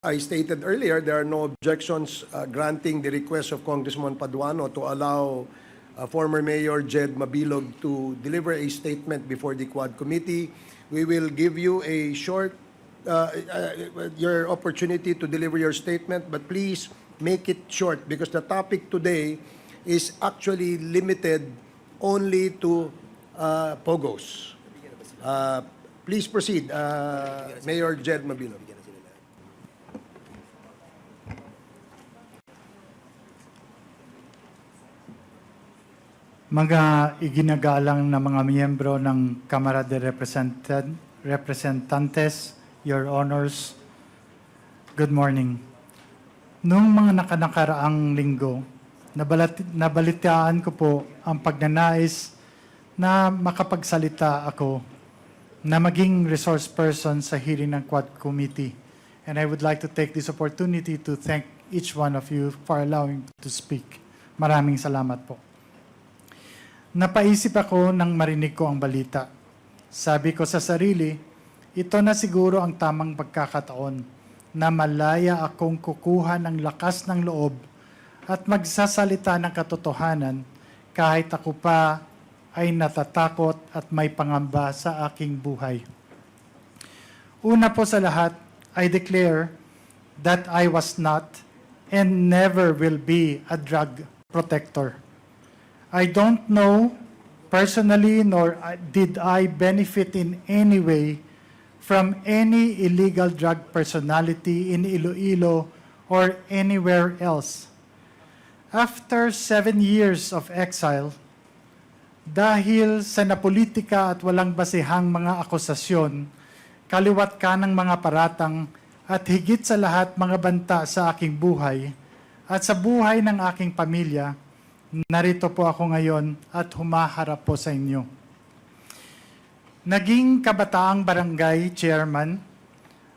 I stated earlier, there are no objections granting the request of Congressman Paduano to allow former Mayor Jed Mabilog to deliver a statement before the Quad Committee. We will give you a short, your opportunity to deliver your statement, but please make it short because the topic today is actually limited only to POGOs. Please proceed, Mayor Jed Mabilog. Mga iginagalang na mga miyembro ng Kamara de Representantes, Your Honors, good morning. Noong mga nakaraang linggo, nabalitaan ko po ang pagnanais na makapagsalita ako na maging resource person sa hearing ng Quad Committee. And I would like to take this opportunity to thank each one of you for allowing me to speak. Maraming salamat po. Napaisip ako nang marinig ko ang balita. Sabi ko sa sarili, ito na siguro ang tamang pagkakataon na malaya akong kukuha ng lakas ng loob at magsasalita ng katotohanan kahit ako pa ay natatakot at may pangamba sa aking buhay. Una po sa lahat, I declare that I was not and never will be a drug protector. I don't know personally nor did I benefit in any way from any illegal drug personality in Iloilo or anywhere else. After 7 years of exile, dahil sa napolitika at walang basihang mga akusasyon, kaliwat kanang mga paratang at higit sa lahat mga banta sa aking buhay at sa buhay ng aking pamilya, narito po ako ngayon at humaharap po sa inyo. Naging kabataang barangay chairman,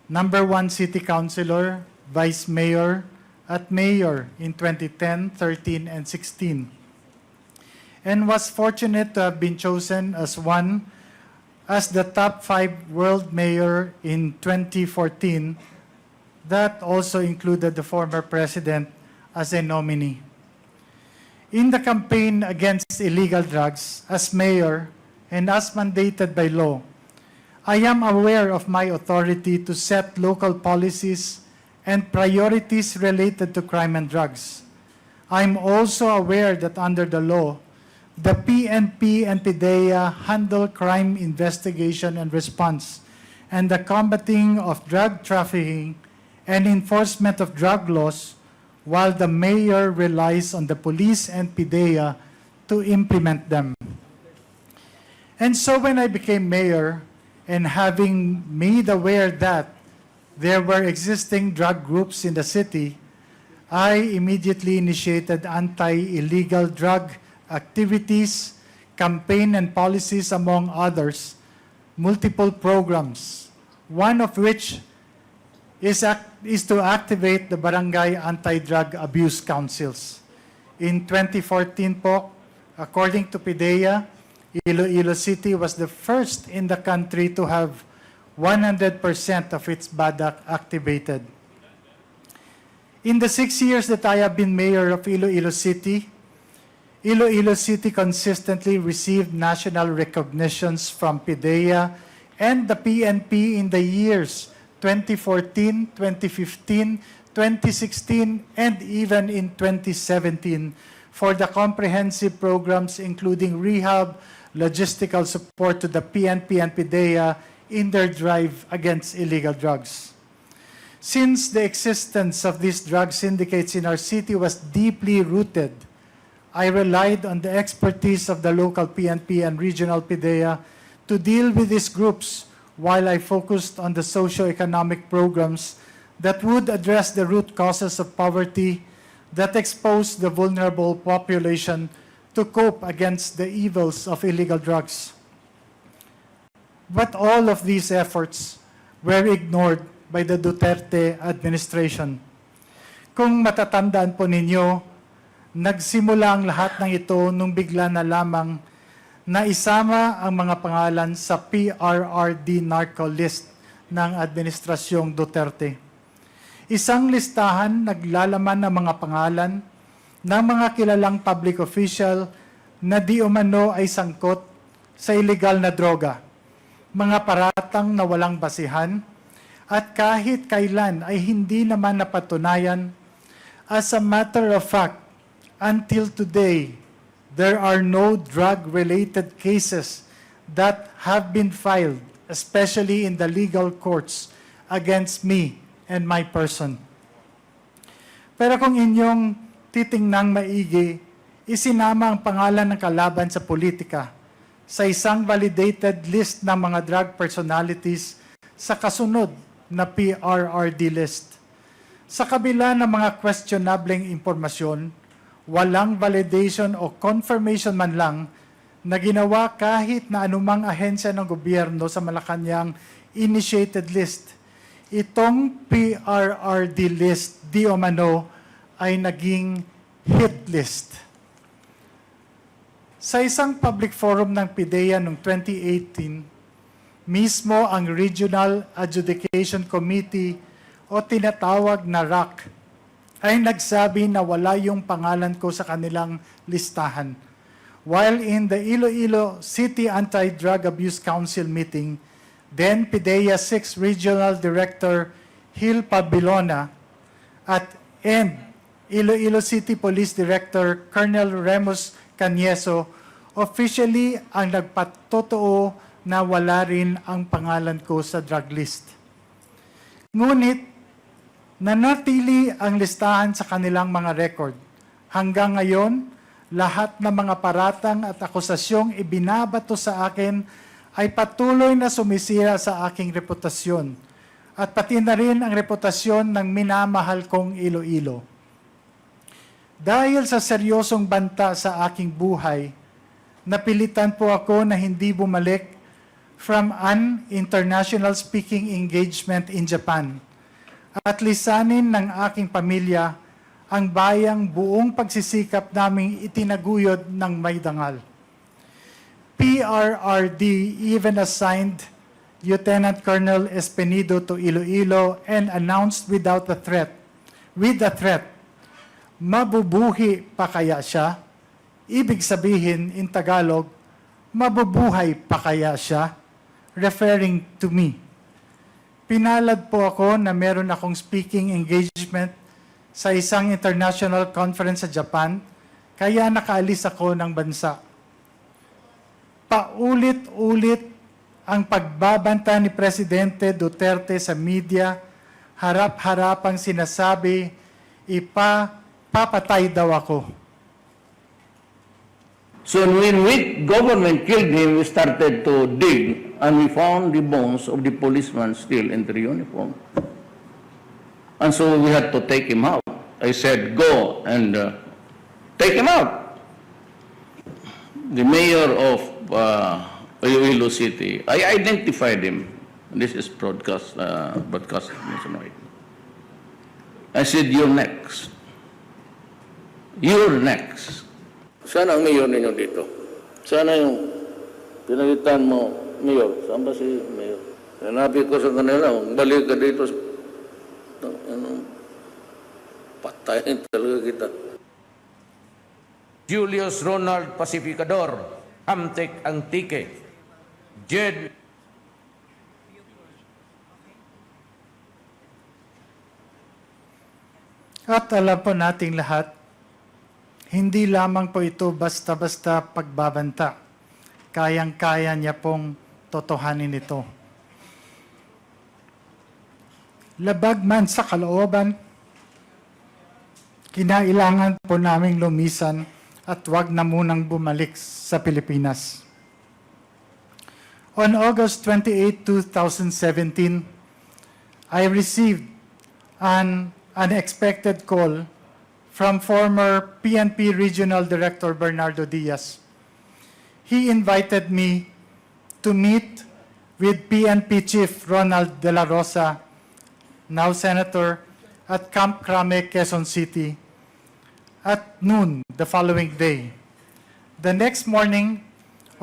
number 1 city councilor, vice mayor, at mayor in 2010, 13, and 16. And was fortunate to have been chosen as the top 5 world mayor in 2014. That also included the former president as a nominee. In the campaign against illegal drugs, as mayor and as mandated by law, I am aware of my authority to set local policies and priorities related to crime and drugs. I'm also aware that under the law, the PNP and PDEA handle crime investigation and response, and the combating of drug trafficking and enforcement of drug laws, while the mayor relies on the police and PDEA to implement them. And so when I became mayor, and having made aware that there were existing drug groups in the city, I immediately initiated anti-illegal drug activities, campaign and policies, among others, multiple programs, one of which is to activate the Barangay Anti-Drug Abuse Councils. In 2014 po, according to PDEA, Iloilo City was the first in the country to have 100% of its BADAC activated. In the 6 years that I have been mayor of Iloilo City consistently received national recognitions from PDEA and the PNP in the years 2014, 2015, 2016, and even in 2017 for the comprehensive programs including rehab, logistical support to the PNP and PDEA in their drive against illegal drugs. Since the existence of these drug syndicates in our city was deeply rooted, I relied on the expertise of the local PNP and regional PDEA to deal with these groups while I focused on the socio-economic programs that would address the root causes of poverty that expose the vulnerable population to cope against the evils of illegal drugs. But all of these efforts were ignored by the Duterte administration. Kung matatandaan po ninyo, nagsimula ang lahat ng ito nung bigla na lamang na isama ang mga pangalan sa PRRD narco list ng Administrasyong Duterte. Isang listahan naglalaman ng mga pangalan ng mga kilalang public official na di umano ay sangkot sa illegal na droga, mga paratang na walang basihan, at kahit kailan ay hindi naman napatunayan. As a matter of fact, until today, there are no drug-related cases that have been filed, especially in the legal courts, against me and my person. Pero kung inyong titingnang maigi, isinama ang pangalan ng kalaban sa politika sa isang validated list ng mga drug personalities sa kasunod na PRRD list. Sa kabila ng mga questionableng impormasyon, walang validation o confirmation man lang na ginawa kahit na anumang ahensya ng gobyerno sa Malacanang initiated list. Itong PRRD list, di umano, ay naging hit list. Sa isang public forum ng PIDEA noong 2018, mismo ang Regional Adjudication Committee o tinatawag na RAC ay nagsabi na wala yung pangalan ko sa kanilang listahan. While in the Iloilo City Anti-Drug Abuse Council meeting, then PIDEA 6 Regional Director Hil Pabilona and Iloilo City Police Director Colonel Remus Canieso officially ang nagpatotoo na wala rin ang pangalan ko sa drug list. Ngunit, nanatili ang listahan sa kanilang mga record. Hanggang ngayon, lahat ng mga paratang at akusasyong ibinabato sa akin ay patuloy na sumisira sa aking reputasyon at pati na rin ang reputasyon ng minamahal kong Iloilo. Dahil sa seryosong banta sa aking buhay, napilitan po ako na hindi bumalik from an international speaking engagement in Japan at lisanin ng aking pamilya ang bayang buong pagsisikap naming itinaguyod ng may dangal. PRRD even assigned Lieutenant Colonel Espenido to Iloilo and announced with the threat, mabubuhi pa kaya siya? Ibig sabihin in Tagalog, mabubuhay pa kaya siya? Referring to me. Pinalad po ako na meron akong speaking engagement sa isang international conference sa Japan, kaya nakaalis ako ng bansa. Paulit-ulit ang pagbabanta ni Presidente Duterte sa media, harap-harapang sinasabi, papatay daw ako. So when government killed him, we started to dig and we found the bones of the policeman still in their uniform. And so we had to take him out. I said, go and take him out. The mayor of Iloilo City, I identified him. This is broadcast nationwide. I said, you're next. You're next. Sana ang mayor ninyo dito? Sana yung pinagitan mo, mayor. Saan ba si mayor? Sinabi ko sa kanila, balik ka dito. Patayin talaga kita. Julius Ronald Pacificador, Amtek Antique, Jed At alam po nating lahat, hindi lamang po ito basta-basta pagbabanta. Kayang-kaya niya pong totohanin ito. Labag man sa kalooban, kinailangan po naming lumisan at wag na munang bumalik sa Pilipinas. On August 28, 2017, I received an unexpected call from former PNP Regional Director Bernardo Diaz. He invited me to meet with PNP Chief Ronald De La Rosa, now Senator, at Camp Crame, Quezon City, at noon the following day. The next morning,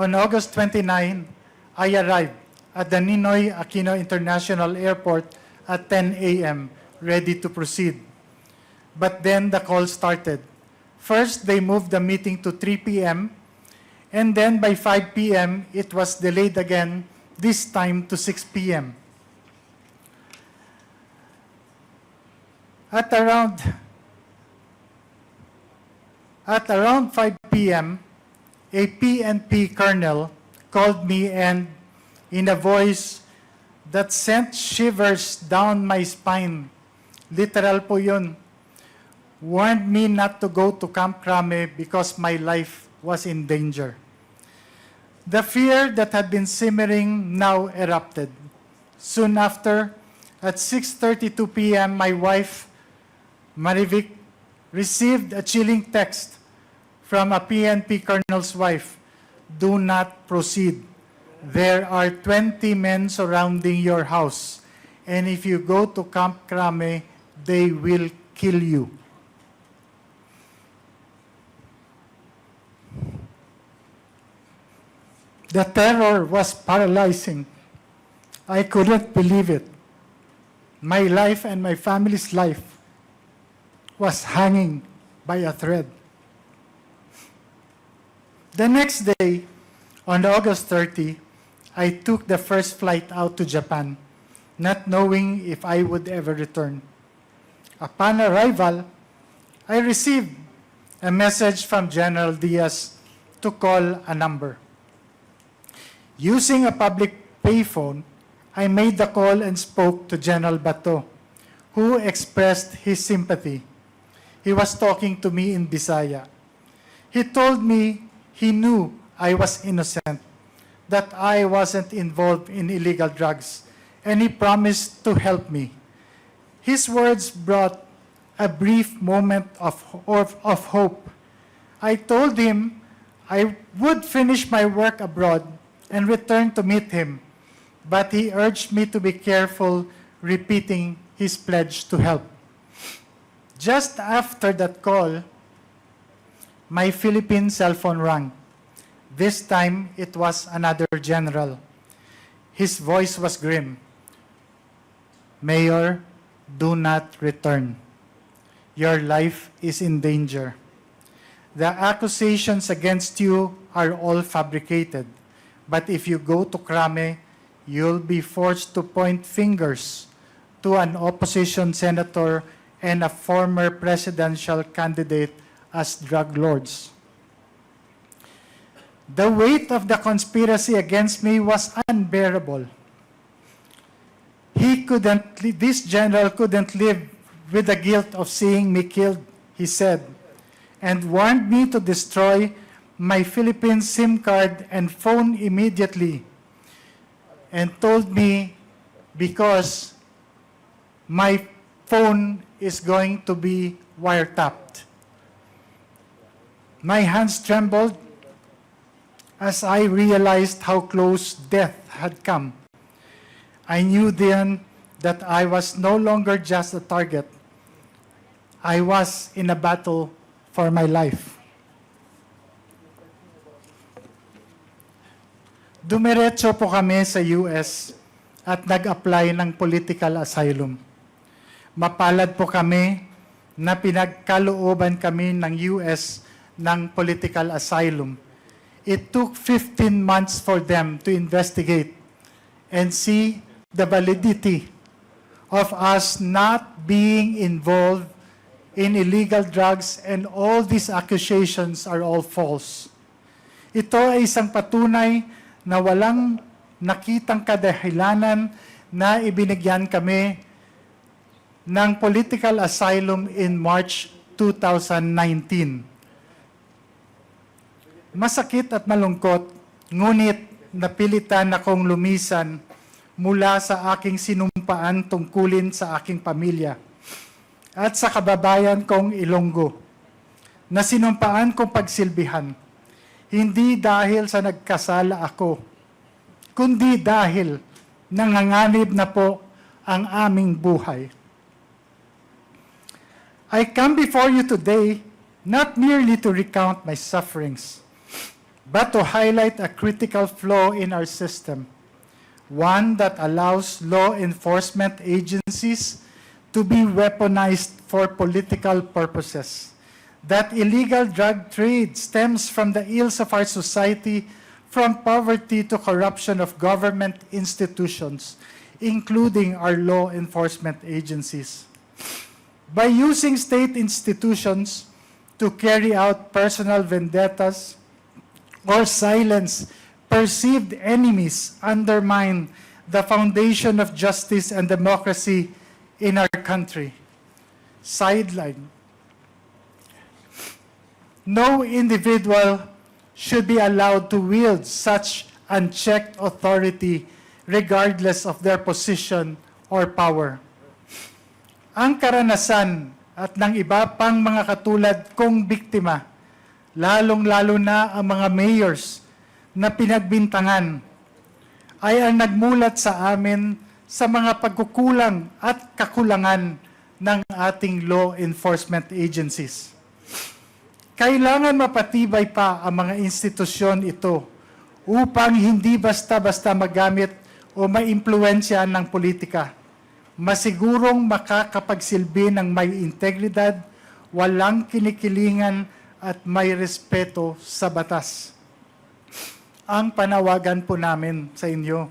on August 29, I arrived at the Ninoy Aquino International Airport at 10 a.m., ready to proceed. But then the call started. First, they moved the meeting to 3 p.m., and then by 5 p.m., it was delayed again, this time to 6 p.m. At around 5 p.m., a PNP colonel called me and, in a voice that sent shivers down my spine, literal po yun, warned me not to go to Camp Crame because my life was in danger. The fear that had been simmering now erupted. Soon after, at 6:32 p.m., my wife, Marivic, received a chilling text from a PNP colonel's wife. Do not proceed. There are 20 men surrounding your house, and if you go to Camp Crame, they will kill you. The terror was paralyzing. I couldn't believe it. My life and my family's life was hanging by a thread. The next day, on August 30, I took the first flight out to Japan, not knowing if I would ever return. Upon arrival, I received a message from General Diaz to call a number. Using a public payphone, I made the call and spoke to General Bato, who expressed his sympathy. He was talking to me in Bisaya. He told me he knew I was innocent, that I wasn't involved in illegal drugs, and he promised to help me. His words brought a brief moment of hope. I told him I would finish my work abroad and return to meet him, but he urged me to be careful, repeating his pledge to help. Just after that call, my Philippine cell phone rang. This time, it was another general. His voice was grim. Mayor, do not return. Your life is in danger. The accusations against you are all fabricated. But if you go to Crame, you'll be forced to point fingers to an opposition senator and a former presidential candidate as drug lords. The weight of the conspiracy against me was unbearable. This general couldn't live with the guilt of seeing me killed, he said, and warned me to destroy my Philippine SIM card and phone immediately, and told me because my phone is going to be wiretapped. My hands trembled as I realized how close death had come. I knew then that I was no longer just a target. I was in a battle for my life. Dumiretso po kami sa US at nag-apply ng political asylum. Mapalad po kami na pinagkalooban kami ng US ng political asylum. It took 15 months for them to investigate and see the validity of us not being involved in illegal drugs, and all these accusations are all false. Ito ay isang patunay na walang nakitang kadahilanan na ibinigyan kami ng political asylum in March 2019. Masakit at malungkot, ngunit napilitan akong lumisan mula sa aking sinumpaan tungkulin sa aking pamilya at sa kababayan kong Ilonggo, na sinumpaan kong pagsilbihan, hindi dahil sa nagkasala ako, kundi dahil nanganganib na po ang aming buhay. I come before you today not merely to recount my sufferings, but to highlight a critical flaw in our system, one that allows law enforcement agencies to be weaponized for political purposes. That illegal drug trade stems from the ills of our society, from poverty to corruption of government institutions, including our law enforcement agencies. By using state institutions to carry out personal vendettas or silence perceived enemies, undermine the foundation of justice and democracy in our country. Sideline. No individual should be allowed to wield such unchecked authority regardless of their position or power. Ang karanasan at ng iba pang mga katulad kong biktima, lalong-lalo na ang mga mayors na pinagbintangan, ay ang nagmulat sa amin sa mga pagkukulang at kakulangan ng ating law enforcement agencies. Kailangan mapatibay pa ang mga institusyon ito upang hindi basta-basta magamit o maimpluwensya ng politika. Masigurong makakapagsilbi ng may integridad, walang kinikilingan at may respeto sa batas. Ang panawagan po namin sa inyo,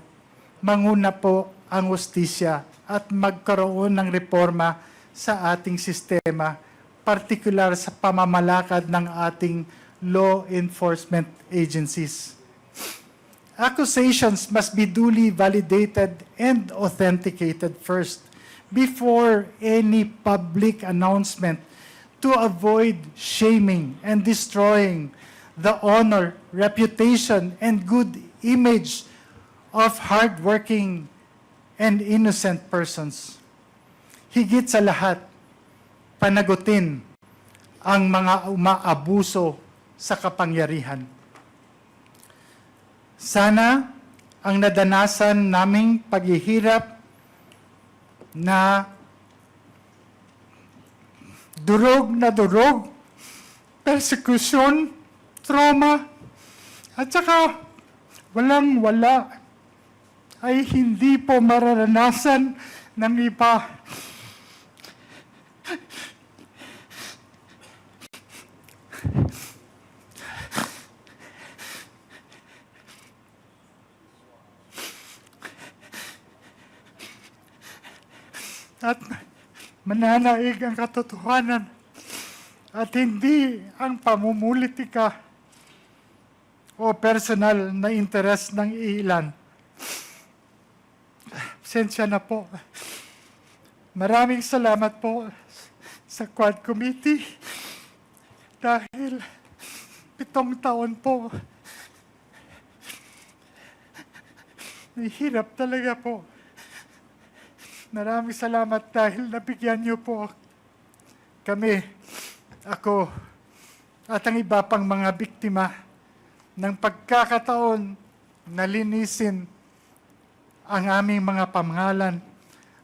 manguna po ang hustisya at magkaroon ng reforma sa ating sistema, partikular sa pamamalakad ng ating law enforcement agencies. Accusations must be duly validated and authenticated first before any public announcement to avoid shaming and destroying the honor, reputation, and good image of hardworking and innocent persons. Higit sa lahat, panagutin ang mga umaabuso sa kapangyarihan. Sana ang nadanasan naming paghihirap na durog, persecution, trauma, at saka walang-wala ay hindi po mararanasan ng iba. At mananaig ang katotohanan at hindi ang pamumulitika o personal na interes ng ilan. Pasensya na po. Maraming salamat po sa Quad Committee dahil 7 taon po. Nahihirap talaga po. Maraming salamat dahil nabigyan niyo po kami, ako, at ang iba pang mga biktima ng pagkakataon na linisin ang aming mga pamangalan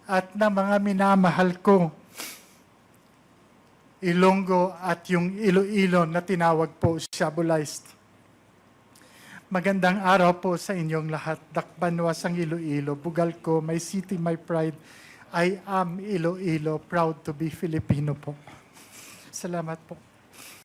at ng mga minamahal ko, Ilonggo at yung Iloilo na tinawag po Shabualized. Magandang araw po sa inyong lahat. Dakbanwas ang Iloilo, bugal ko, my city, my pride. I am Iloilo, proud to be Filipino po. Salamat po.